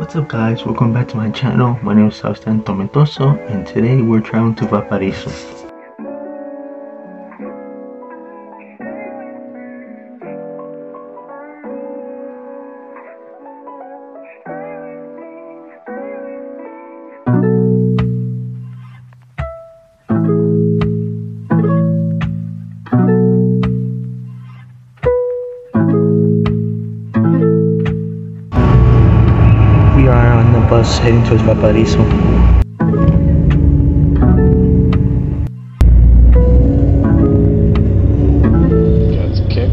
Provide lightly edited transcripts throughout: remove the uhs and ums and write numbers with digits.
What's up guys, welcome back to my channel. My name is Sebastian Tomentoso and today we're traveling to Valparaiso. We are on the bus heading towards Valparaiso. That's a kick.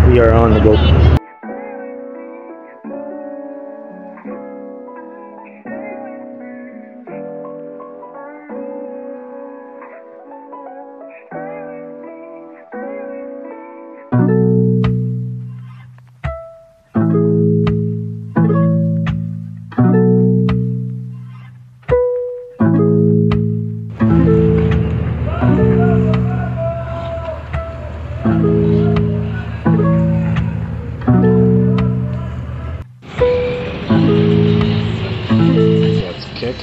We are on the boat. That's a kick.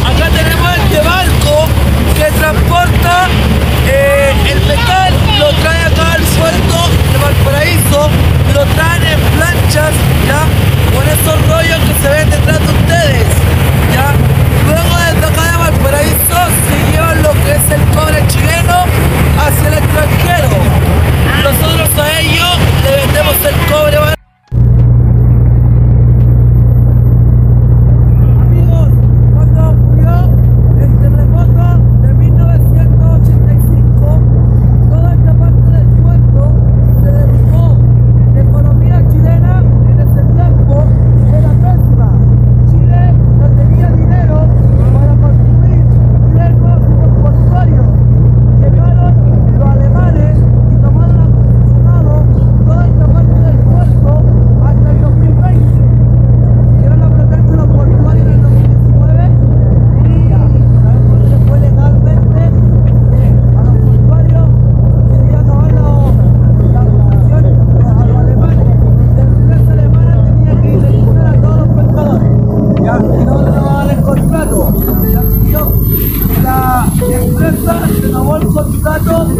Acá tenemos este barco que transporta el metal, lo trae acá al puerto de Valparaíso, lo traen en planchas, ¿ya? Con esos rollos que se ven detrás de ustedes, ¿ya? Luego desde acá de Valparaíso se llevan lo que es el cobre chileno hacia el extranjero. Nosotros a ellos le vendemos el cobre barato.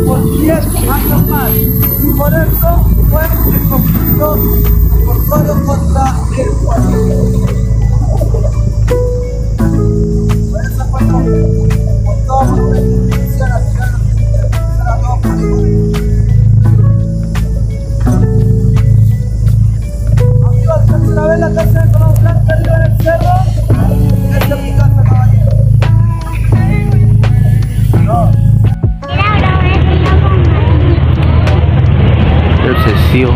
Por 10 años más y por eso fue el conflicto por todo contra el pueblo. Por eso fue el conflicto, por todo por la independencia nacional, a todos por igual. Amigos, ¿alguna vez la casa de Colón Blanca arriba en el cerro? Esta es mi casa, caballero. No. seal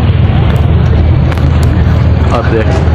up there.